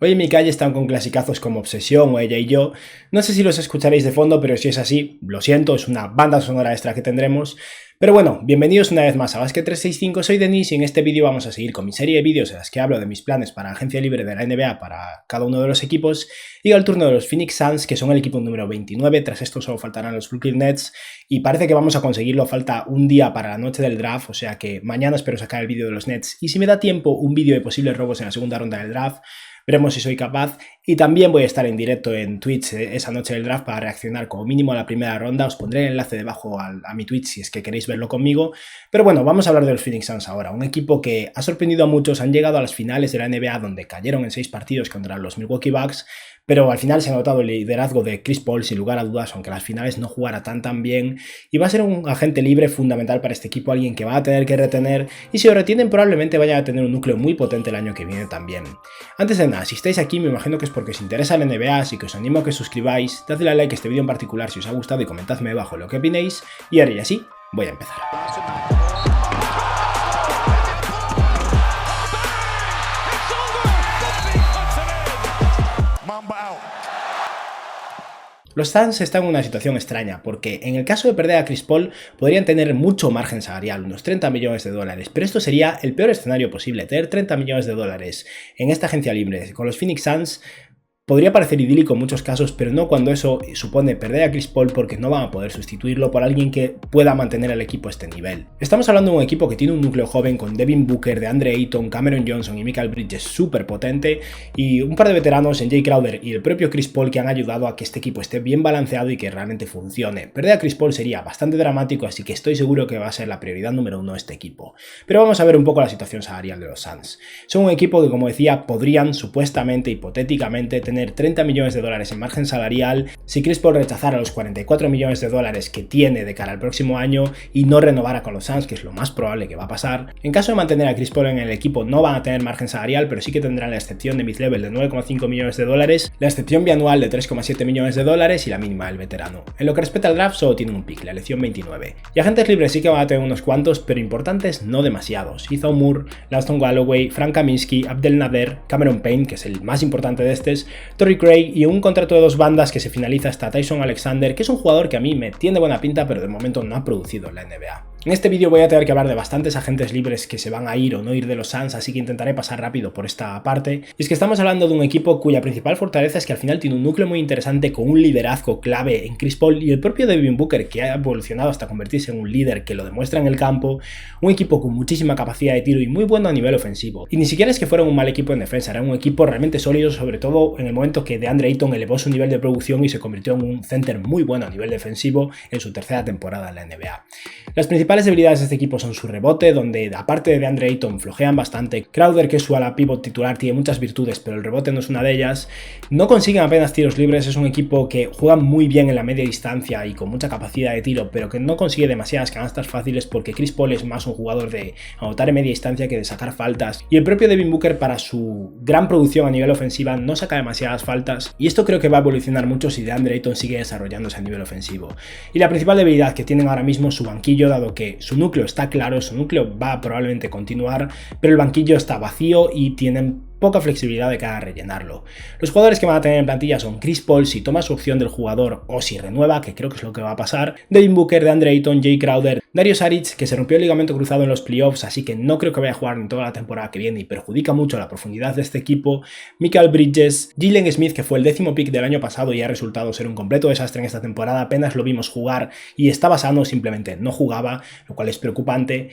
Hoy en mi calle están con clasicazos como Obsesión o Ella y yo. No sé si los escucharéis de fondo, pero si es así, lo siento, es una banda sonora extra que tendremos. Pero bueno, bienvenidos una vez más a Basket 365, soy Denis y en este vídeo vamos a seguir con mi serie de vídeos en las que hablo de mis planes para agencia libre de la NBA para cada uno de los equipos. Y al turno de los Phoenix Suns, que son el equipo número 29, tras esto solo faltarán los Brooklyn Nets y parece que vamos a conseguirlo, falta un día para la noche del draft, o sea que mañana espero sacar el vídeo de los Nets y si me da tiempo un vídeo de posibles robos en la segunda ronda del draft. Veremos si soy capaz y también voy a estar en directo en Twitch esa noche del draft para reaccionar como mínimo a la primera ronda. Os pondré el enlace debajo a mi Twitch si es que queréis verlo conmigo. Pero bueno, vamos a hablar de los Phoenix Suns ahora. Un equipo que ha sorprendido a muchos, han llegado a las finales de la NBA donde cayeron en 6 partidos contra los Milwaukee Bucks. Pero al final se ha notado el liderazgo de Chris Paul sin lugar a dudas, aunque las finales no jugara tan bien. Y va a ser un agente libre fundamental para este equipo, alguien que va a tener que retener. Y si lo retienen probablemente vayan a tener un núcleo muy potente el año que viene también. Antes de nada, si estáis aquí me imagino que es porque os interesa la NBA, así que os animo a que os suscribáis, dadle a like a este vídeo en particular si os ha gustado y comentadme debajo lo que opinéis. Y ahora ya sí, voy a empezar. Los Suns están en una situación extraña, porque en el caso de perder a Chris Paul podrían tener mucho margen salarial, unos 30 millones de dólares, pero esto sería el peor escenario posible, tener 30 millones de dólares en esta agencia libre con los Phoenix Suns. Podría parecer idílico en muchos casos, pero no cuando eso supone perder a Chris Paul porque no van a poder sustituirlo por alguien que pueda mantener al equipo a este nivel. Estamos hablando de un equipo que tiene un núcleo joven con Devin Booker, DeAndre Ayton, Cameron Johnson y Mikal Bridges súper potente y un par de veteranos en Jay Crowder y el propio Chris Paul que han ayudado a que este equipo esté bien balanceado y que realmente funcione. Perder a Chris Paul sería bastante dramático, así que estoy seguro que va a ser la prioridad número 1 de este equipo. Pero vamos a ver un poco la situación salarial de los Suns. Son un equipo que, como decía, podrían supuestamente, hipotéticamente, tener 30 millones de dólares en margen salarial si Chris Paul rechazara los 44 millones de dólares que tiene de cara al próximo año y no renovara con los Suns, que es lo más probable que va a pasar. En caso de mantener a Chris Paul en el equipo no van a tener margen salarial, pero sí que tendrán la excepción de mid-level de 9,5 millones de dólares, la excepción bianual de 3,7 millones de dólares y la mínima del veterano. En lo que respecta al draft solo tienen un pick, la elección 29. Y agentes libres sí que van a tener unos cuantos, pero importantes no demasiados. Ethan Moore, Langston Galloway, Frank Kaminsky, Abdel Nader, Cameron Payne, que es el más importante de estos, Torrey Craig y un contrato de 2 bandas que se finaliza hasta Tyson Alexander, que es un jugador que a mí me tiene buena pinta pero de momento no ha producido en la NBA. En este vídeo voy a tener que hablar de bastantes agentes libres que se van a ir o no ir de los Suns, así que intentaré pasar rápido por esta parte. Y es que estamos hablando de un equipo cuya principal fortaleza es que al final tiene un núcleo muy interesante con un liderazgo clave en Chris Paul y el propio Devin Booker, que ha evolucionado hasta convertirse en un líder que lo demuestra en el campo. Un equipo con muchísima capacidad de tiro y muy bueno a nivel ofensivo. Y ni siquiera es que fueran un mal equipo en defensa, era un equipo realmente sólido, sobre todo en el momento que DeAndre Ayton elevó su nivel de producción y se convirtió en un center muy bueno a nivel defensivo en su tercera temporada en la NBA. Las principales debilidades de este equipo son su rebote, donde aparte de DeAndre Ayton flojean bastante. Crowder, que es su ala pivot titular, tiene muchas virtudes, pero el rebote no es una de ellas. No consiguen apenas tiros libres, es un equipo que juega muy bien en la media distancia y con mucha capacidad de tiro, pero que no consigue demasiadas canastas fáciles porque Chris Paul es más un jugador de anotar en media distancia que de sacar faltas. Y el propio Devin Booker, para su gran producción a nivel ofensiva, no saca demasiadas faltas. Y esto creo que va a evolucionar mucho si DeAndre Ayton sigue desarrollándose a nivel ofensivo. Y la principal debilidad que tienen ahora mismo es su banquillo, dado que su núcleo está claro, su núcleo va a probablemente continuar, pero el banquillo está vacío y tienen poca flexibilidad de cara a rellenarlo. Los jugadores que van a tener en plantilla son Chris Paul si toma su opción del jugador o si renueva, que creo que es lo que va a pasar, Devin Booker, DeAndre Ayton, Jay Crowder, Dario Saric, que se rompió el ligamento cruzado en los playoffs, así que no creo que vaya a jugar en toda la temporada que viene y perjudica mucho la profundidad de este equipo, Mikal Bridges, Jalen Smith, que fue el 10º pick del año pasado y ha resultado ser un completo desastre en esta temporada, apenas lo vimos jugar y estaba sano, simplemente no jugaba, lo cual es preocupante.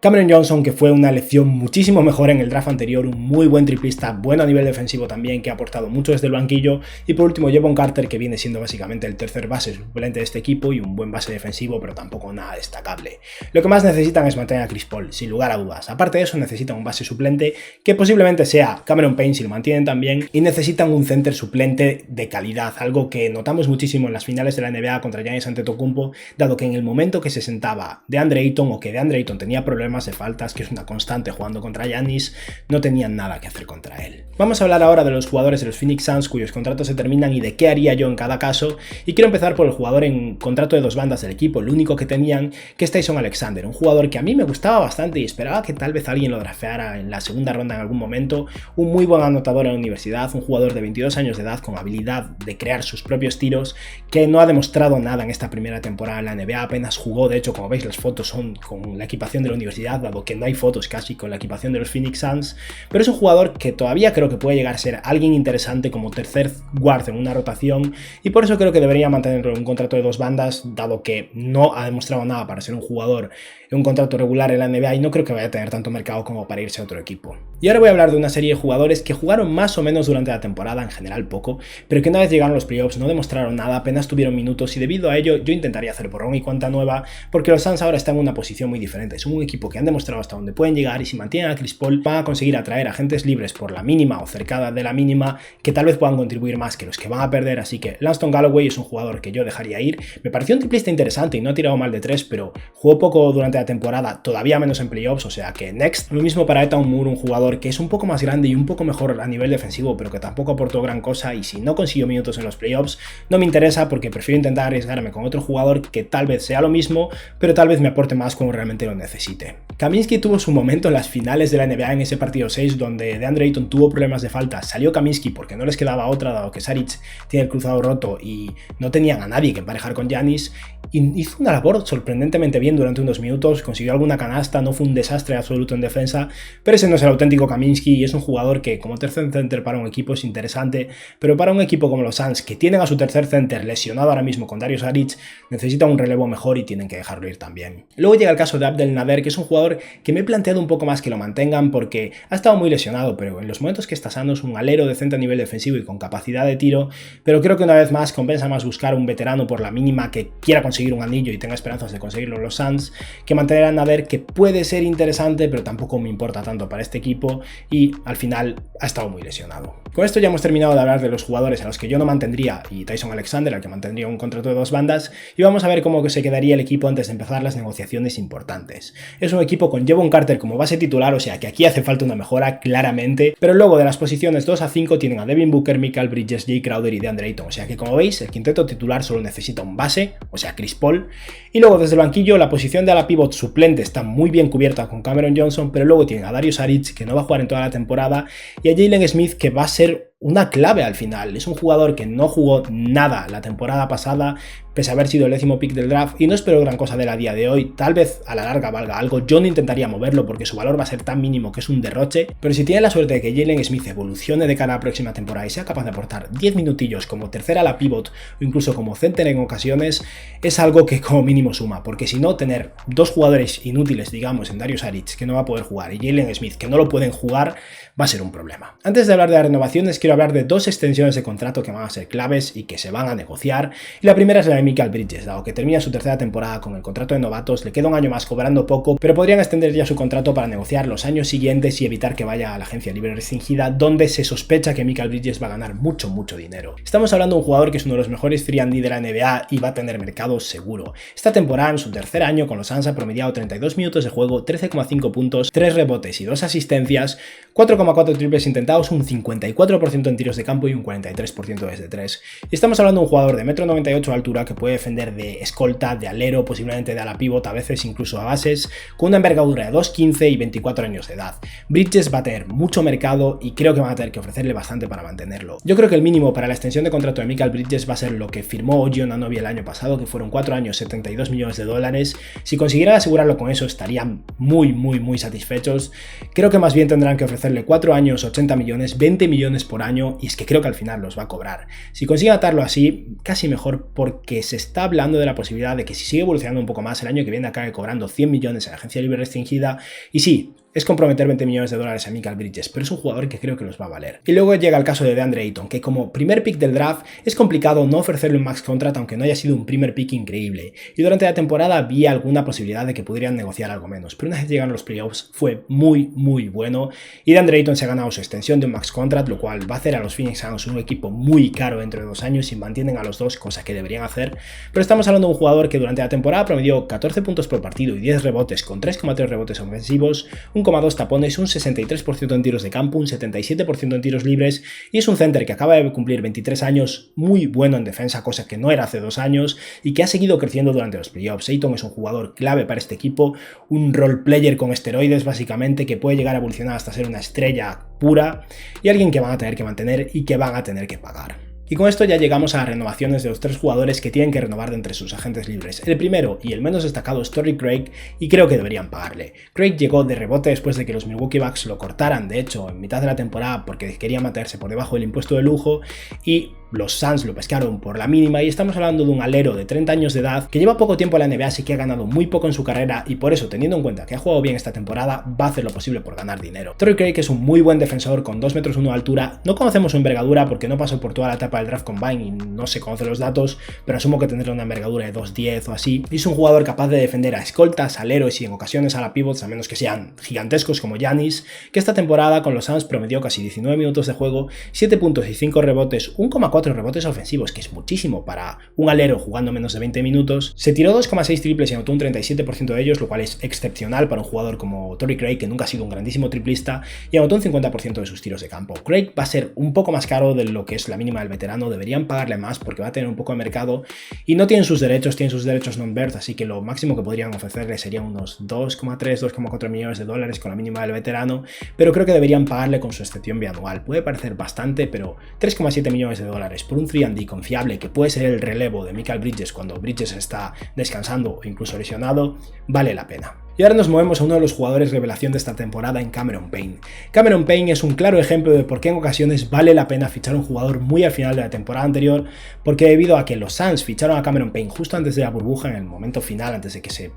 Cameron Johnson, que fue una elección muchísimo mejor en el draft anterior, un muy buen triplista, bueno a nivel defensivo también, que ha aportado mucho desde el banquillo. Y por último, Jevon Carter, que viene siendo básicamente el tercer base suplente de este equipo y un buen base defensivo, pero tampoco nada destacable. Lo que más necesitan es mantener a Chris Paul, sin lugar a dudas. Aparte de eso, necesitan un base suplente que posiblemente sea Cameron Payne si lo mantienen también, y necesitan un center suplente de calidad, algo que notamos muchísimo en las finales de la NBA contra Giannis Antetokounmpo, dado que en el momento que se sentaba DeAndre Ayton o que DeAndre Ayton tenía problemas problemas de faltas, que es una constante jugando contra Giannis, no tenían nada que hacer contra él. Vamos a hablar ahora de los jugadores de los Phoenix Suns cuyos contratos se terminan y de qué haría yo en cada caso, y quiero empezar por el jugador en contrato de 2 bandas del equipo, el único que tenían, que es Tyson Alexander, un jugador que a mí me gustaba bastante y esperaba que tal vez alguien lo drafteara en la segunda ronda en algún momento, un muy buen anotador en la universidad, un jugador de 22 años de edad con habilidad de crear sus propios tiros, que no ha demostrado nada en esta primera temporada en la NBA, apenas jugó, de hecho como veis las fotos son con la equipación de la universidad, dado que no hay fotos casi con la equipación de los Phoenix Suns, pero es un jugador que todavía creo que puede llegar a ser alguien interesante como tercer guard en una rotación, y por eso creo que debería mantenerlo en un contrato de 2 bandas, dado que no ha demostrado nada para ser un jugador en un contrato regular en la NBA y no creo que vaya a tener tanto mercado como para irse a otro equipo. Y ahora voy a hablar de una serie de jugadores que jugaron más o menos durante la temporada, en general poco, pero que una vez llegaron los playoffs no demostraron nada, apenas tuvieron minutos, y debido a ello yo intentaría hacer borrón y cuenta nueva, porque los Suns ahora están en una posición muy diferente. Son un equipo que han demostrado hasta dónde pueden llegar, y si mantienen a Chris Paul van a conseguir atraer agentes libres por la mínima o cerca de la mínima, que tal vez puedan contribuir más que los que van a perder. Así que Langston Galloway es un jugador que yo dejaría ir. Me pareció un triplista interesante y no ha tirado mal de 3, pero jugó poco durante la temporada, todavía menos en playoffs, o sea que next. Lo mismo para Etan Moore, un jugador que es un poco más grande y un poco mejor a nivel defensivo, pero que tampoco aportó gran cosa, y si no consiguió minutos en los playoffs no me interesa, porque prefiero intentar arriesgarme con otro jugador que tal vez sea lo mismo, pero tal vez me aporte más cuando realmente lo necesite. Kaminsky tuvo su momento en las finales de la NBA en ese partido 6, donde DeAndre Ayton tuvo problemas de falta, salió Kaminsky porque no les quedaba otra, dado que Saric tiene el cruzado roto y no tenían a nadie que emparejar con Giannis, y hizo una labor sorprendentemente bien durante unos minutos, consiguió alguna canasta, no fue un desastre absoluto en defensa, pero ese no es el auténtico Kaminsky, y es un jugador que como tercer center para un equipo es interesante, pero para un equipo como los Suns, que tienen a su tercer center lesionado ahora mismo con Dario Saric, necesita un relevo mejor y tienen que dejarlo ir también. Luego llega el caso de Abdel Nader, que es un jugador que me he planteado un poco más que lo mantengan, porque ha estado muy lesionado, pero en los momentos que está sano es un alero decente a nivel defensivo y con capacidad de tiro, pero creo que una vez más compensa más buscar un veterano por la mínima que quiera conseguir un anillo y tenga esperanzas de conseguirlo en los Suns, que mantener a Nader, que puede ser interesante, pero tampoco me importa tanto para este equipo, y al final ha estado muy lesionado. Con esto ya hemos terminado de hablar de los jugadores a los que yo no mantendría, y Tyson Alexander, al que mantendría un contrato de 2 bandas, y vamos a ver cómo se quedaría el equipo antes de empezar las negociaciones importantes. Es un equipo con Jevon Carter como base titular, o sea que aquí hace falta una mejora claramente, pero luego de las posiciones 2 a 5 tienen a Devin Booker, Mikal Bridges, Jay Crowder y DeAndre Ayton, o sea que como veis el quinteto titular solo necesita un base, o sea Chris Paul, y luego desde el banquillo la posición de ala pivot suplente está muy bien cubierta con Cameron Johnson, pero luego tienen a Dario Saric, que no va a jugar en toda la temporada, y a Jalen Smith, que va a ser una clave al final. Es un jugador que no jugó nada la temporada pasada, pese a haber sido el 10º pick del draft, y no espero gran cosa de él a día de hoy. Tal vez a la larga valga algo, yo no intentaría moverlo porque su valor va a ser tan mínimo que es un derroche, pero si tiene la suerte de que Jalen Smith evolucione de cara a la próxima temporada y sea capaz de aportar 10 minutillos como tercera ala pivot o incluso como center en ocasiones, es algo que como mínimo suma, porque si no, tener 2 jugadores inútiles, digamos, en Dario Saric, que no va a poder jugar, y Jalen Smith, que no lo pueden jugar, va a ser un problema. Antes de hablar de las renovaciones, quiero hablar de 2 extensiones de contrato que van a ser claves y que se van a negociar, y la primera es la de Mikal Bridges, dado que termina su tercera temporada con el contrato de novatos, le queda un año más cobrando poco, pero podrían extender ya su contrato para negociar los años siguientes y evitar que vaya a la agencia libre restringida, donde se sospecha que Mikal Bridges va a ganar mucho dinero. Estamos hablando de un jugador que es uno de los mejores free and D de la NBA y va a tener mercado seguro. Esta temporada, en su tercer año con los Suns, ha promediado 32 minutos de juego, 13,5 puntos, 3 rebotes y 2 asistencias, 4,4 triples intentados, un 54% en tiros de campo y un 43% desde 3. Y estamos hablando de un jugador de 1,98 m de altura que puede defender de escolta, de alero, posiblemente de ala pivot, a veces incluso a bases, con una envergadura de 2,15 y 24 años de edad. Bridges va a tener mucho mercado y creo que van a tener que ofrecerle bastante para mantenerlo. Yo creo que el mínimo para la extensión de contrato de Mikal Bridges va a ser lo que firmó OG Anunoby el año pasado, que fueron 4 años, 72 millones de dólares. Si consiguieran asegurarlo con eso, estarían muy satisfechos. Creo que más bien tendrán que ofrecerle 4 años, 80 millones, 20 millones por año, y es que creo que al final los va a cobrar. Si consiguen atarlo así, casi mejor, porque se está hablando de la posibilidad de que si sigue evolucionando un poco más, el año que viene acabe cobrando 100 millones en la agencia libre restringida, y sí, es comprometer 20 millones de dólares a Mikal Bridges, pero es un jugador que creo que los va a valer. Y luego llega el caso de DeAndre Ayton, que como primer pick del draft es complicado no ofrecerle un max contract aunque no haya sido un primer pick increíble. Y durante la temporada vi alguna posibilidad de que pudieran negociar algo menos, pero una vez llegaron los playoffs fue muy bueno. Y DeAndre Ayton se ha ganado su extensión de un max contract, lo cual va a hacer a los Phoenix Suns un equipo muy caro dentro de 2 años si mantienen a los dos, cosa que deberían hacer. Pero estamos hablando de un jugador que durante la temporada promedió 14 puntos por partido y 10 rebotes con 3,3 rebotes ofensivos, 1,2 tapones, un 63% en tiros de campo, un 77% en tiros libres, y es un center que acaba de cumplir 23 años, muy bueno en defensa, cosa que no era hace 2 años, y que ha seguido creciendo durante los playoffs. Ayton es un jugador clave para este equipo, un role player con esteroides básicamente, que puede llegar a evolucionar hasta ser una estrella pura, y alguien que van a tener que mantener y que van a tener que pagar. Y con esto ya llegamos a las renovaciones de los 3 jugadores que tienen que renovar de entre sus agentes libres. El primero y el menos destacado es Torrey Craig, y creo que deberían pagarle. Craig llegó de rebote después de que los Milwaukee Bucks lo cortaran, de hecho, en mitad de la temporada porque quería mantenerse por debajo del impuesto de lujo, y los Suns lo pescaron por la mínima, y estamos hablando de un alero de 30 años de edad que lleva poco tiempo en la NBA, así que ha ganado muy poco en su carrera, y por eso, teniendo en cuenta que ha jugado bien esta temporada, va a hacer lo posible por ganar dinero. Torrey Craig es un muy buen defensor con 2,1 metros de altura. No conocemos su envergadura porque no pasó por toda la etapa del draft combine y no se conocen los datos, pero asumo que tendrá una envergadura de 2,10 o así. Y es un jugador capaz de defender a escoltas, aleros y en ocasiones a la pivots, a menos que sean gigantescos como Giannis, que esta temporada con los Suns promedió casi 19 minutos de juego, 7 puntos y 5 rebotes, 1,4 rebotes ofensivos, que es muchísimo para un alero jugando menos de 20 minutos. Se tiró 2,6 triples y anotó un 37% de ellos, lo cual es excepcional para un jugador como Torrey Craig, que nunca ha sido un grandísimo triplista, y anotó un 50% de sus tiros de campo. Craig va a ser un poco más caro de lo que es la mínima del veterano, deberían pagarle más porque va a tener un poco de mercado, y no tienen sus derechos non-birth, así que lo máximo que podrían ofrecerle serían unos 2,4 millones de dólares con la mínima del veterano, pero creo que deberían pagarle con su excepción bianual. Puede parecer bastante, pero 3,7 millones de dólares por un 3&D confiable que puede ser el relevo de Mikal Bridges cuando Bridges está descansando o incluso lesionado, vale la pena. Y ahora nos movemos a uno de los jugadores revelación de esta temporada en Cameron Payne. Cameron Payne es un claro ejemplo de por qué en ocasiones vale la pena fichar un jugador muy al final de la temporada anterior, porque debido a que los Suns ficharon a Cameron Payne justo antes de la burbuja, en el momento final, antes de que se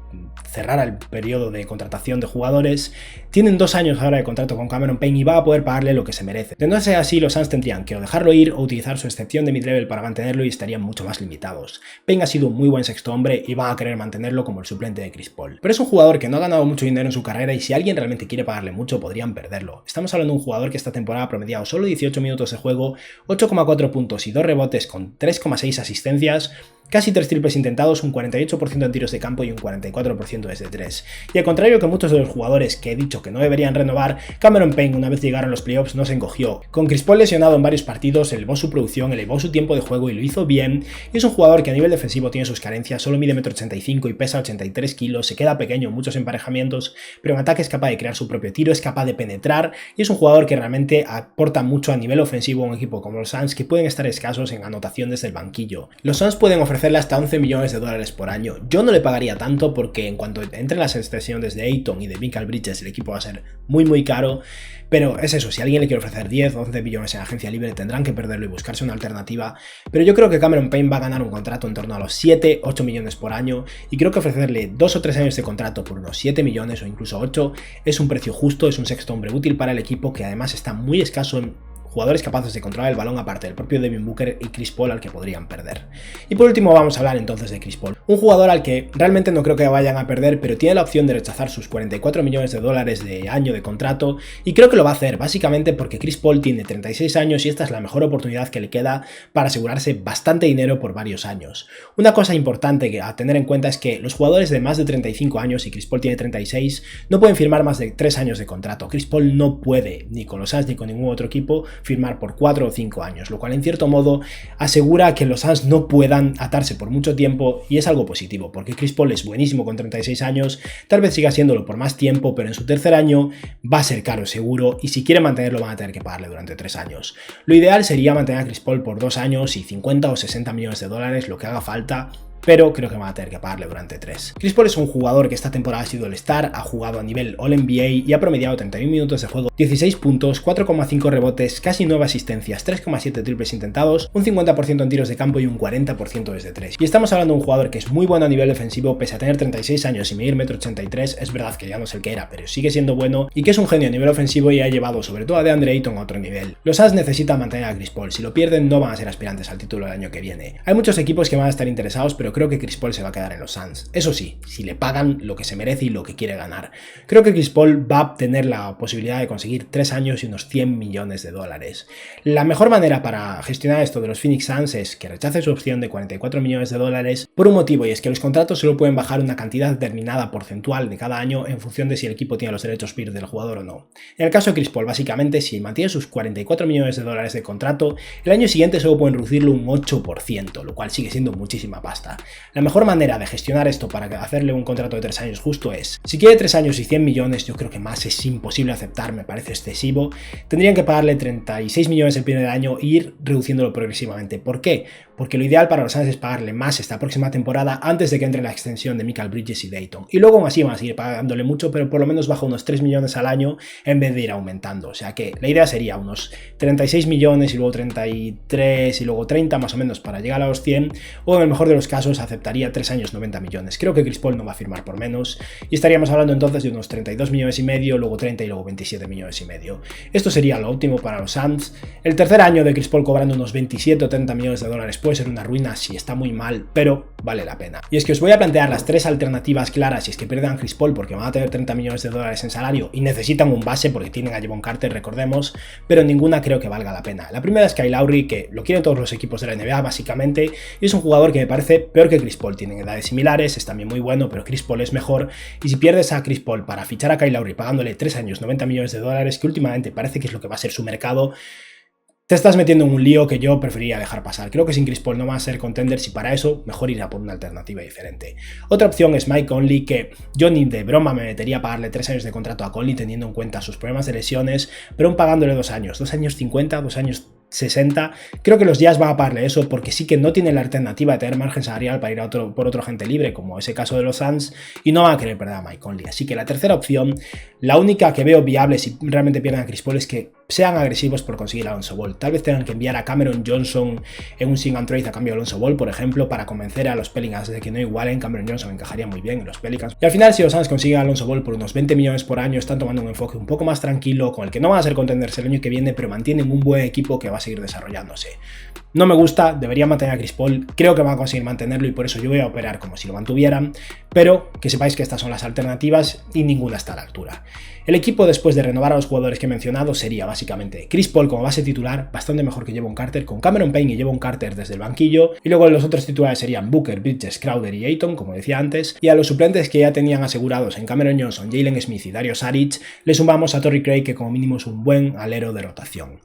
cerrara el periodo de contratación de jugadores, tienen 2 años ahora de contrato con Cameron Payne y va a poder pagarle lo que se merece. De no ser así, los Suns tendrían que o dejarlo ir o utilizar su excepción de mid-level para mantenerlo y estarían mucho más limitados. Payne ha sido un muy buen sexto hombre y van a querer mantenerlo como el suplente de Chris Paul. Pero es un jugador que no ha ganado mucho dinero en su carrera y si alguien realmente quiere pagarle mucho podrían perderlo. Estamos hablando de un jugador que esta temporada ha promediado solo 18 minutos de juego, 8,4 puntos y 2 rebotes con 3,6 asistencias, casi 3 triples intentados, un 48% en tiros de campo y un 44% desde 3. Y al contrario que muchos de los jugadores que he dicho que no deberían renovar, Cameron Payne una vez llegaron los playoffs no se encogió. Con Chris Paul lesionado en varios partidos, elevó su producción, elevó su tiempo de juego y lo hizo bien. Y es un jugador que a nivel defensivo tiene sus carencias, solo mide 1,85 m y pesa 83 kilos, se queda pequeño en muchos emparejamientos, pero en ataque es capaz de crear su propio tiro, es capaz de penetrar y es un jugador que realmente aporta mucho a nivel ofensivo a un equipo como los Suns, que pueden estar escasos en anotación desde el banquillo. Los Suns pueden ofrecerle hasta 11 millones de dólares por año. Yo no le pagaría tanto porque en cuanto entre las extensiones de Ayton y de Mikal Bridges el equipo va a ser muy caro, pero es eso, si alguien le quiere ofrecer 10 o 11 millones en agencia libre tendrán que perderlo y buscarse una alternativa, pero yo creo que Cameron Payne va a ganar un contrato en torno a los 7-8 millones por año y creo que ofrecerle 2 o 3 años de contrato por unos 7 millones o incluso 8 es un precio justo, es un sexto hombre útil para el equipo que además está muy escaso en jugadores capaces de controlar el balón aparte del propio Devin Booker y Chris Paul al que podrían perder. Y por último vamos a hablar entonces de Chris Paul, un jugador al que realmente no creo que vayan a perder, pero tiene la opción de rechazar sus 44 millones de dólares de año de contrato y creo que lo va a hacer básicamente porque Chris Paul tiene 36 años y esta es la mejor oportunidad que le queda para asegurarse bastante dinero por varios años. Una cosa importante a tener en cuenta es que los jugadores de más de 35 años, y Chris Paul tiene 36, no pueden firmar más de 3 años de contrato. Chris Paul no puede, ni con los Suns ni con ningún otro equipo, firmar por 4 o 5 años, lo cual en cierto modo asegura que los Suns no puedan atarse por mucho tiempo y es algo positivo, porque Chris Paul es buenísimo con 36 años, tal vez siga siéndolo por más tiempo, pero en su tercer año va a ser caro seguro y si quieren mantenerlo van a tener que pagarle durante 3 años. Lo ideal sería mantener a Chris Paul por 2 años y 50 o 60 millones de dólares, lo que haga falta, pero creo que van a tener que pagarle durante 3. Chris Paul es un jugador que esta temporada ha sido el star, ha jugado a nivel All-NBA y ha promediado 31 minutos de juego, 16 puntos, 4,5 rebotes, casi 9 asistencias, 3,7 triples intentados, un 50% en tiros de campo y un 40% desde 3. Y estamos hablando de un jugador que es muy bueno a nivel defensivo, pese a tener 36 años y medir 1,83 m, es verdad que ya no es el que era, pero sigue siendo bueno, y que es un genio a nivel ofensivo y ha llevado sobre todo a DeAndre Ayton a otro nivel. Los Suns necesitan mantener a Chris Paul, si lo pierden no van a ser aspirantes al título el año que viene. Hay muchos equipos que van a estar interesados, pero creo que Chris Paul se va a quedar en los Suns. Eso sí, si le pagan lo que se merece y lo que quiere ganar. Creo que Chris Paul va a tener la posibilidad de conseguir 3 años y unos 100 millones de dólares. La mejor manera para gestionar esto de los Phoenix Suns es que rechace su opción de 44 millones de dólares por un motivo, y es que los contratos solo pueden bajar una cantidad determinada porcentual de cada año en función de si el equipo tiene los derechos PIR del jugador o no. En el caso de Chris Paul, básicamente, si mantiene sus 44 millones de dólares de contrato, el año siguiente solo pueden reducirlo un 8%, lo cual sigue siendo muchísima pasta. La mejor manera de gestionar esto para hacerle un contrato de 3 años justo es, si quiere 3 años y 100 millones, yo creo que más es imposible aceptar, me parece excesivo, tendrían que pagarle 36 millones el primer año e ir reduciéndolo progresivamente. ¿Por qué? Porque lo ideal para los Suns es pagarle más esta próxima temporada antes de que entre la extensión de Mikal Bridges y Dayton. Y luego aún así van a seguir pagándole mucho, pero por lo menos baja unos 3 millones al año en vez de ir aumentando. O sea que la idea sería unos 36 millones y luego 33 y luego 30 más o menos para llegar a los 100, o en el mejor de los casos aceptaría 3 años 90 millones. Creo que Chris Paul no va a firmar por menos y estaríamos hablando entonces de unos 32 millones y medio, luego 30 y luego 27 millones y medio. Esto sería lo óptimo para los Suns. El tercer año de Chris Paul cobrando unos 27 o 30 millones de dólares puede ser una ruina si está muy mal, pero vale la pena. Y es que os voy a plantear las 3 alternativas claras si es que pierden a Chris Paul, porque van a tener 30 millones de dólares en salario y necesitan un base porque tienen a Jevon Carter, recordemos, pero ninguna creo que valga la pena. La primera es Kyle Lowry, que lo quieren todos los equipos de la NBA básicamente, y es un jugador que me parece peor que Chris Paul. Tienen edades similares, es también muy bueno, pero Chris Paul es mejor, y si pierdes a Chris Paul para fichar a Kyle Lowry pagándole 3 años 90 millones de dólares, que últimamente parece que es lo que va a ser su mercado, te estás metiendo en un lío que yo preferiría dejar pasar. Creo que sin Chris Paul no van a ser contenders y para eso mejor ir a por una alternativa diferente. Otra opción es Mike Conley, que yo ni de broma me metería a pagarle 3 años de contrato a Conley teniendo en cuenta sus problemas de lesiones, pero aún pagándole 2 años 50, 2 años 60, creo que los Jazz van a pagarle eso porque sí que no tienen la alternativa de tener margen salarial para ir a por otro agente libre, como ese caso de los Suns, y no van a querer perder a Mike Conley. Así que la tercera opción, la única que veo viable si realmente pierden a Chris Paul, es que sean agresivos por conseguir a Alonzo Ball. Tal vez tengan que enviar a Cameron Johnson en un sing and trade a cambio de Alonzo Ball, por ejemplo, para convencer a los Pelicans de que no igualen. Cameron Johnson encajaría muy bien en los Pelicans. Y al final, si los Suns consiguen a Alonzo Ball por unos 20 millones por año, están tomando un enfoque un poco más tranquilo, con el que no van a ser contenders el año que viene, pero mantienen un buen equipo que va a seguir desarrollándose. No me gusta, debería mantener a Chris Paul, creo que van a conseguir mantenerlo y por eso yo voy a operar como si lo mantuvieran, pero que sepáis que estas son las alternativas y ninguna está a la altura. El equipo, después de renovar a los jugadores que he mencionado, sería básicamente Chris Paul como base titular, bastante mejor que Jevon Carter, con Cameron Payne y Jevon Carter desde el banquillo, y luego los otros titulares serían Booker, Bridges, Crowder y Ayton, como decía antes, y a los suplentes que ya tenían asegurados en Cameron Johnson, Jalen Smith y Dario Saric, le sumamos a Torrey Craig, que como mínimo es un buen alero de rotación.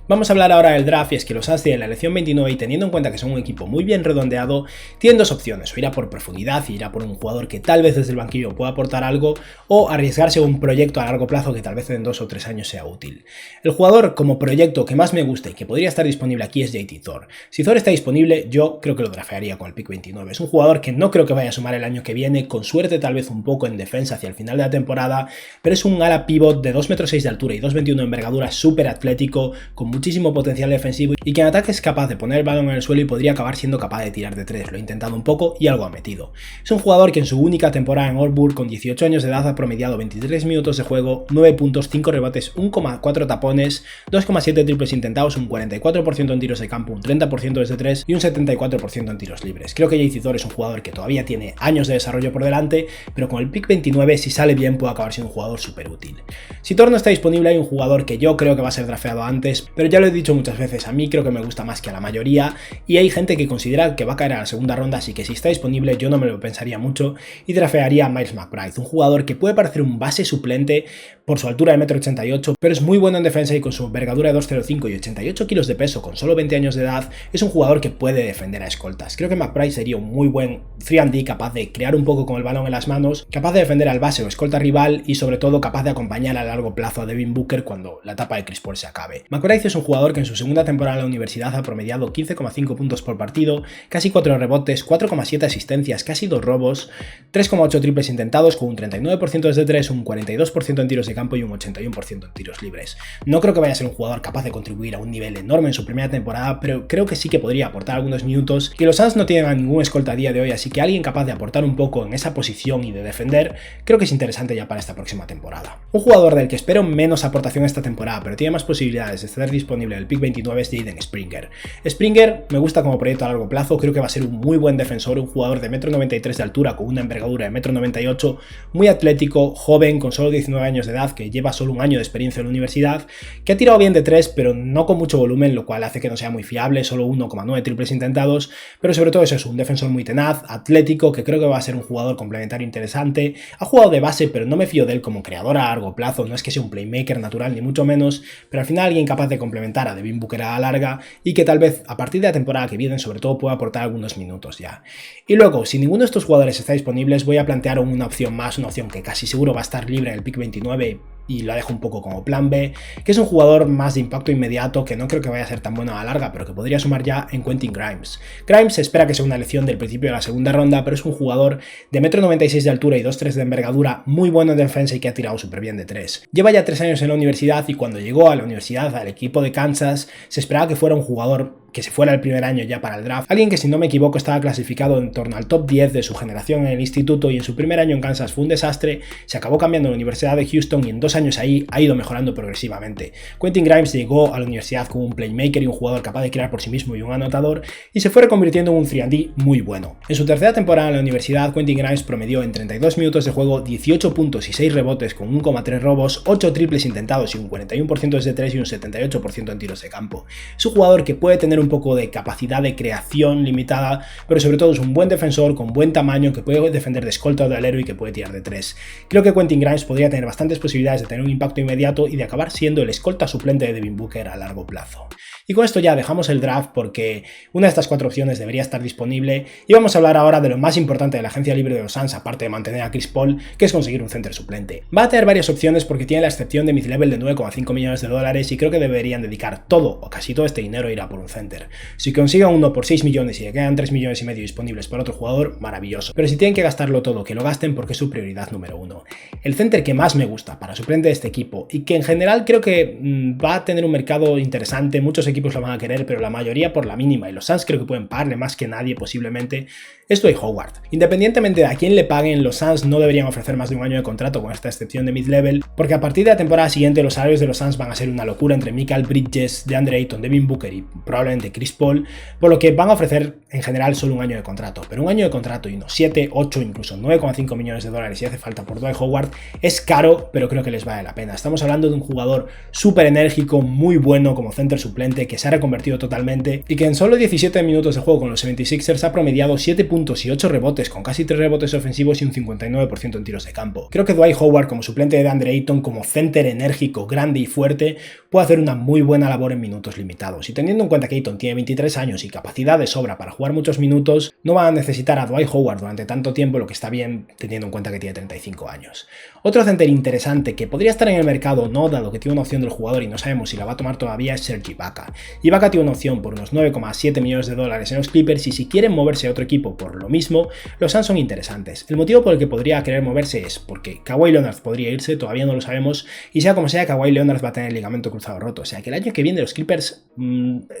Vamos a hablar ahora del draft, y es que los Suns en la elección 29, y teniendo en cuenta que son un equipo muy bien redondeado, tienen dos opciones: o ir a por profundidad y ir a por un jugador que tal vez desde el banquillo pueda aportar algo, o arriesgarse a un proyecto a largo plazo que tal vez en 2 o 3 años sea útil. El jugador como proyecto que más me gusta y que podría estar disponible aquí es JT Thor. Si Thor está disponible, yo creo que lo draftearía con el pick 29. Es un jugador que no creo que vaya a sumar el año que viene, con suerte tal vez un poco en defensa hacia el final de la temporada, pero es un ala pivot de 2,6 m de altura y 2,21 de envergadura, súper atlético, con muchísimo potencial defensivo y que en ataque es capaz de poner el balón en el suelo y podría acabar siendo capaz de tirar de 3. Lo he intentado un poco y algo ha metido. Es un jugador que en su única temporada en Auburn, con 18 años de edad, ha promediado 23 minutos de juego, 9 puntos, 5 rebotes, 1,4 tapones, 2,7 triples intentados, un 44% en tiros de campo, un 30% desde 3 y un 74% en tiros libres. Creo que JT Thor es un jugador que todavía tiene años de desarrollo por delante, pero con el pick 29, si sale bien, puede acabar siendo un jugador súper útil. Si Thor no está disponible, hay un jugador que yo creo que va a ser drafteado antes, pero pero ya lo he dicho muchas veces, a mí creo que me gusta más que a la mayoría y hay gente que considera que va a caer a la segunda ronda, así que si está disponible yo no me lo pensaría mucho y draftearía a Miles McBride, un jugador que puede parecer un base suplente por su altura de 1,88 m, pero es muy bueno en defensa y con su envergadura de 2,05 y 88 kilos de peso con solo 20 años de edad es un jugador que puede defender a escoltas. Creo que McBride sería un muy buen 3&D, capaz de crear un poco con el balón en las manos, capaz de defender al base o escolta rival y sobre todo capaz de acompañar a largo plazo a Devin Booker cuando la etapa de Chris Paul se acabe. McBride es un jugador que en su segunda temporada en la universidad ha promediado 15,5 puntos por partido, casi 4 rebotes, 4,7 asistencias, casi 2 robos, 3,8 triples intentados con un 39% desde 3, un 42% en tiros de campo y un 81% en tiros libres. No creo que vaya a ser un jugador capaz de contribuir a un nivel enorme en su primera temporada, pero creo que sí que podría aportar algunos minutos, que los Suns no tienen a ningún escolta a día de hoy, así que alguien capaz de aportar un poco en esa posición y de defender, creo que es interesante ya para esta próxima temporada. Un jugador del que espero menos aportación esta temporada, pero tiene más posibilidades de estar disponible en el pick 29 es Jaden Springer. Springer me gusta como proyecto a largo plazo, creo que va a ser un muy buen defensor, un jugador de 1,93 m de altura con una envergadura de 1,98 m, muy atlético, joven, con solo 19 años de edad, que lleva solo un año de experiencia en la universidad, que ha tirado bien de 3, pero no con mucho volumen, lo cual hace que no sea muy fiable, solo 1,9 triples intentados, pero sobre todo eso es un defensor muy tenaz, atlético, que creo que va a ser un jugador complementario interesante. Ha jugado de base, pero no me fío de él como creador a largo plazo, no es que sea un playmaker natural ni mucho menos, pero al final alguien capaz de complementar a Devin Booker a la larga y que tal vez a partir de la temporada que viene sobre todo pueda aportar algunos minutos ya. Y luego, si ninguno de estos jugadores está disponible, voy a plantear una opción más, una opción que casi seguro va a estar libre en el pick 29 y la dejo un poco como plan B, que es un jugador más de impacto inmediato que no creo que vaya a ser tan bueno a la larga, pero que podría sumar ya en Quentin Grimes. Grimes se espera que sea una elección del principio de la segunda ronda, pero es un jugador de 1,96 m de altura y 2,3 de envergadura, muy bueno en defensa y que ha tirado súper bien de 3. Lleva ya 3 años en la universidad y cuando llegó a la universidad, al equipo de Kansas, se esperaba que fuera un jugador que se fuera el primer año ya para el draft, alguien que si no me equivoco estaba clasificado en torno al top 10 de su generación en el instituto y en su primer año en Kansas fue un desastre, se acabó cambiando a la Universidad de Houston y en 2 años ahí ha ido mejorando progresivamente. Quentin Grimes llegó a la universidad como un playmaker y un jugador capaz de crear por sí mismo y un anotador y se fue reconvirtiendo en un 3&D muy bueno. En su tercera temporada en la universidad, Quentin Grimes promedió en 32 minutos de juego 18 puntos y 6 rebotes con 1,3 robos, 8 triples intentados y un 41% desde 3 y un 78% en tiros de campo. Es un jugador que puede tener un poco de capacidad de creación limitada, pero sobre todo es un buen defensor con buen tamaño que puede defender de escolta o de alero y que puede tirar de 3. Creo que Quentin Grimes podría tener bastantes posibilidades de tener un impacto inmediato y de acabar siendo el escolta suplente de Devin Booker a largo plazo. Y con esto ya dejamos el draft porque una de estas 4 opciones debería estar disponible y vamos a hablar ahora de lo más importante de la agencia libre de los Suns, aparte de mantener a Chris Paul, que es conseguir un center suplente. Va a tener varias opciones porque tiene la excepción de mid-level de 9,5 millones de dólares y creo que deberían dedicar todo o casi todo este dinero a ir a por un center. Si consiguen uno por 6 millones y le quedan 3,5 millones disponibles para otro jugador, maravilloso. Pero si tienen que gastarlo todo, que lo gasten porque es su prioridad número 1. El center que más me gusta para suplente de este equipo y que en general creo que va a tener un mercado interesante, muchos equipos lo van a querer, pero la mayoría por la mínima, y los Suns creo que pueden pagarle más que nadie posiblemente, es Dwight Howard. Independientemente de a quién le paguen, los Suns no deberían ofrecer más de un año de contrato con esta excepción de mid-level, porque a partir de la temporada siguiente los salarios de los Suns van a ser una locura entre Mikal Bridges, DeAndre Ayton, Devin Booker y probablemente Chris Paul, por lo que van a ofrecer en general solo un año de contrato, pero un año de contrato y unos 7, 8, incluso 9,5 millones de dólares si hace falta por Dwight Howard es caro, pero creo que les vale la pena. Estamos hablando de un jugador súper enérgico, muy bueno como center suplente, que se ha reconvertido totalmente y que en solo 17 minutos de juego con los 76ers ha promediado 7 puntos y 8 rebotes, con casi 3 rebotes ofensivos y un 59% en tiros de campo. Creo que Dwight Howard como suplente de DeAndre Ayton, como center enérgico, grande y fuerte, puede hacer una muy buena labor en minutos limitados. Y teniendo en cuenta que Ayton tiene 23 años y capacidad de sobra para jugar muchos minutos, no van a necesitar a Dwight Howard durante tanto tiempo, lo que está bien teniendo en cuenta que tiene 35 años. Otro center interesante que podría estar en el mercado, no dado que tiene una opción del jugador y no sabemos si la va a tomar todavía, es Serge Ibaka. Ibaka tiene una opción por unos 9,7 millones de dólares en los Clippers y si quieren moverse a otro equipo por lo mismo, los Suns son interesantes. El motivo por el que podría querer moverse es porque Kawhi Leonard podría irse, todavía no lo sabemos, y sea como sea, Kawhi Leonard va a tener el ligamento cruzado roto, o sea que el año que viene los Clippers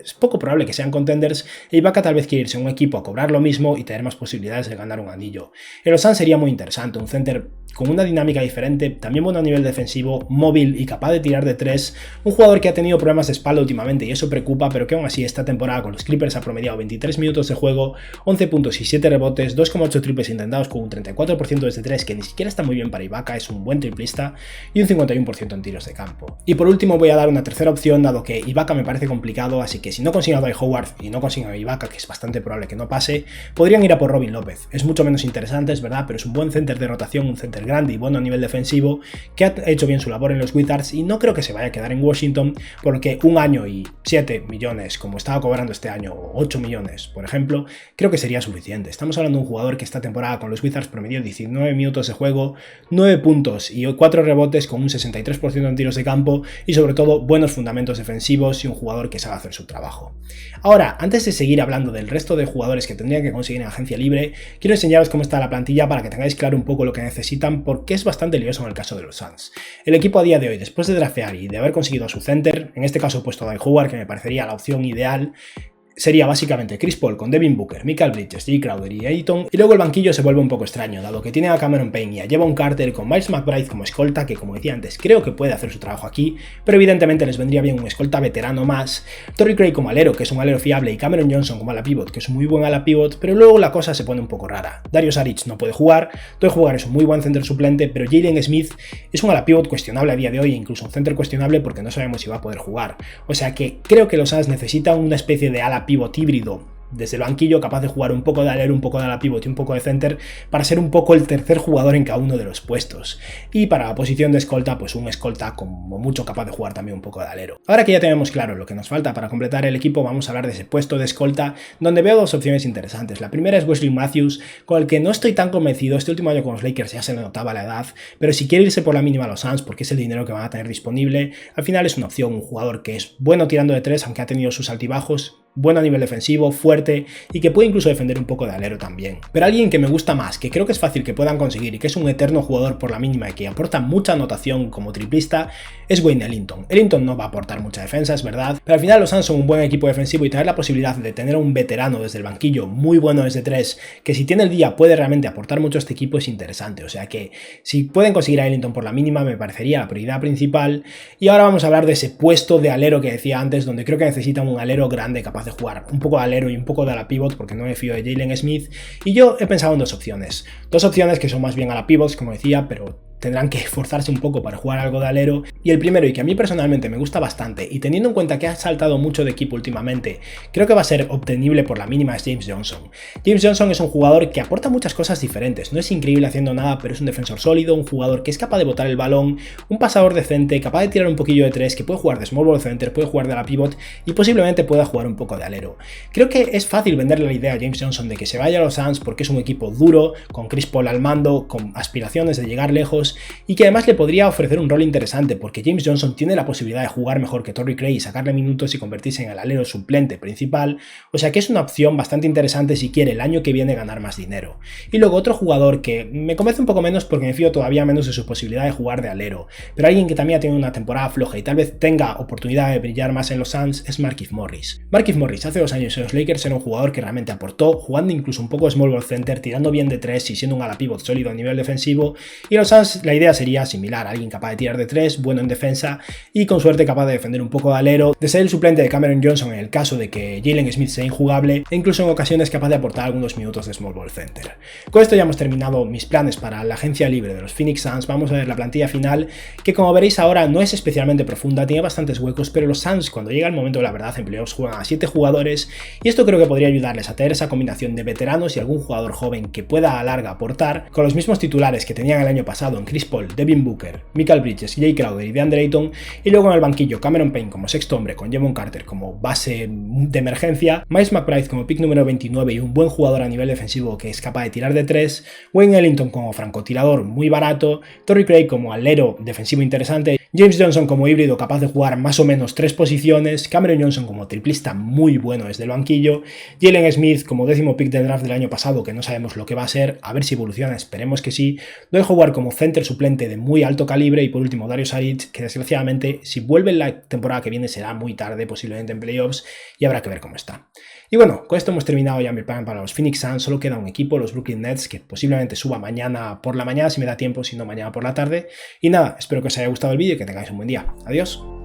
es poco probable que sean contenders e Ibaka tal vez quiere irse a un equipo a cobrar lo mismo y tener más posibilidades de ganar un anillo. En los Suns sería muy interesante, un center con una dinámica diferente, también bueno a nivel defensivo, móvil y capaz de tirar de 3, un jugador que ha tenido problemas de espalda últimamente y eso preocupa, pero que aún así esta temporada con los Clippers ha promediado 23 minutos de juego, 11 puntos y 7 rebotes, 2,8 triples intentados con un 34% desde 3, que ni siquiera está muy bien para Ibaka, es un buen triplista, y un 51% en tiros de campo. Y por último voy a dar una tercera opción, dado que Ibaka me parece complicado, así que si no consiguen a Dwight Howard y no consiguen a Ibaka, que es bastante probable que no pase, podrían ir a por Robin López. Es mucho menos interesante, es verdad, pero es un buen center de rotación, un center grande y bueno a nivel defensivo, que ha hecho bien su labor en los Wizards y no creo que se vaya a quedar en Washington, porque un año y 7 millones, como estaba cobrando este año, o 8 millones, por ejemplo, creo que sería suficiente. Estamos hablando de un jugador que esta temporada con los Wizards promedió 19 minutos de juego, 9 puntos y 4 rebotes con un 63% en tiros de campo y sobre todo buenos fundamentos defensivos y un jugador que sabe hacer su trabajo. Ahora, antes de seguir hablando del resto de jugadores que tendrían que conseguir en agencia libre, quiero enseñaros cómo está la plantilla para que tengáis claro un poco lo que necesitan, porque es bastante lioso en el caso de los Suns. El equipo a día de hoy, después de draftear y de haber conseguido a su center, en este caso he puesto a Dwight Howard, que me parecería la opción ideal, sería básicamente Chris Paul con Devin Booker, Mikal Bridges, Jay Crowder y Ayton, y luego el banquillo se vuelve un poco extraño, dado que tiene a Cameron Payne y a Jevon Carter con Miles McBride como escolta, que como decía antes creo que puede hacer su trabajo aquí, pero evidentemente les vendría bien un escolta veterano más, Torrey Craig como alero, que es un alero fiable, y Cameron Johnson como ala pivot, que es un muy buen ala pivot, pero luego la cosa se pone un poco rara. Dario Saric no puede jugar, Dwight Howard es un muy buen center suplente, pero Jalen Smith es un ala pivot cuestionable a día de hoy, e incluso un center cuestionable porque no sabemos si va a poder jugar, o sea que creo que los Suns necesitan una especie de ala pivot híbrido desde el banquillo, capaz de jugar un poco de alero, un poco de ala pivot y un poco de center, para ser un poco el tercer jugador en cada uno de los puestos. Y para la posición de escolta, pues un escolta como mucho capaz de jugar también un poco de alero. Ahora que ya tenemos claro lo que nos falta para completar el equipo, vamos a hablar de ese puesto de escolta, donde veo dos opciones interesantes. La primera es Wesley Matthews, con el que no estoy tan convencido. Este último año con los Lakers ya se le notaba la edad, pero si quiere irse por la mínima a los Suns, porque es el dinero que van a tener disponible, al final es una opción, un jugador que es bueno tirando de 3, aunque ha tenido sus altibajos, bueno a nivel defensivo, fuerte y que puede incluso defender un poco de alero también. Pero alguien que me gusta más, que creo que es fácil que puedan conseguir y que es un eterno jugador por la mínima y que aporta mucha anotación como triplista, es Wayne Ellington. Ellington no va a aportar mucha defensa, es verdad, pero al final los Suns son un buen equipo defensivo y tener la posibilidad de tener a un veterano desde el banquillo muy bueno desde 3, que si tiene el día puede realmente aportar mucho a este equipo, es interesante. O sea que si pueden conseguir a Ellington por la mínima me parecería la prioridad principal. Y ahora vamos a hablar de ese puesto de alero que decía antes, donde creo que necesitan un alero grande capaz de jugar un poco de alero y un poco de ala pivot, porque no me fío de Jalen Smith, y yo he pensado en dos opciones que son más bien ala pivots, como decía, pero tendrán que esforzarse un poco para jugar algo de alero. Y el primero, y que a mí personalmente me gusta bastante, y teniendo en cuenta que ha saltado mucho de equipo últimamente, creo que va a ser obtenible por la mínima, es James Johnson. James Johnson es un jugador que aporta muchas cosas diferentes, no es increíble haciendo nada, pero es un defensor sólido, un jugador que es capaz de botar el balón, un pasador decente, capaz de tirar un poquillo de 3, que puede jugar de small ball center, puede jugar de la pivot y posiblemente pueda jugar un poco de alero. Creo que es fácil venderle la idea a James Johnson de que se vaya a los Suns porque es un equipo duro, con Chris Paul al mando, con aspiraciones de llegar lejos, y que además le podría ofrecer un rol interesante porque James Johnson tiene la posibilidad de jugar mejor que Torrey Craig y sacarle minutos y convertirse en el alero suplente principal, o sea que es una opción bastante interesante si quiere el año que viene ganar más dinero. Y luego otro jugador que me convence un poco menos porque me fío todavía menos de su posibilidad de jugar de alero, pero alguien que también ha tenido una temporada floja y tal vez tenga oportunidad de brillar más en los Suns, es Markieff Morris. Markieff Morris hace 2 años en los Lakers era un jugador que realmente aportó, jugando incluso un poco small ball center, tirando bien de 3 y siendo un ala pivot sólido a nivel defensivo, y en los Suns la idea sería similar, alguien capaz de tirar de 3, bueno en defensa y con suerte capaz de defender un poco de alero, de ser el suplente de Cameron Johnson en el caso de que Jalen Smith sea injugable e incluso en ocasiones capaz de aportar algunos minutos de small ball center. Con esto ya hemos terminado mis planes para la agencia libre de los Phoenix Suns. Vamos a ver la plantilla final, que como veréis ahora no es especialmente profunda, tiene bastantes huecos, pero los Suns cuando llega el momento de la verdad en playoffs juegan a 7 jugadores y esto creo que podría ayudarles a tener esa combinación de veteranos y algún jugador joven que pueda a larga aportar, con los mismos titulares que tenían el año pasado en Chris Paul, Devin Booker, Mikal Bridges, Jay Crowder y DeAndre Ayton, y luego en el banquillo Cameron Payne como sexto hombre con Jevon Carter como base de emergencia, Miles McBride como pick número 29 y un buen jugador a nivel defensivo que es capaz de tirar de 3, Wayne Ellington como francotirador muy barato, Torrey Craig como alero defensivo interesante, James Johnson como híbrido capaz de jugar más o menos 3 posiciones, Cameron Johnson como triplista muy bueno desde el banquillo, Jalen Smith como décimo pick del draft del año pasado que no sabemos lo que va a ser, a ver si evoluciona, esperemos que sí, Dwight Howard como center suplente de muy alto calibre y por último Dario Saric, que desgraciadamente si vuelve en la temporada que viene será muy tarde, posiblemente en playoffs, y habrá que ver cómo está. Y bueno, con esto hemos terminado ya mi plan para los Phoenix Suns. Solo queda un equipo, los Brooklyn Nets, que posiblemente suba mañana por la mañana si me da tiempo, si no mañana por la tarde. Y nada, espero que os haya gustado el vídeo y que tengáis un buen día. Adiós.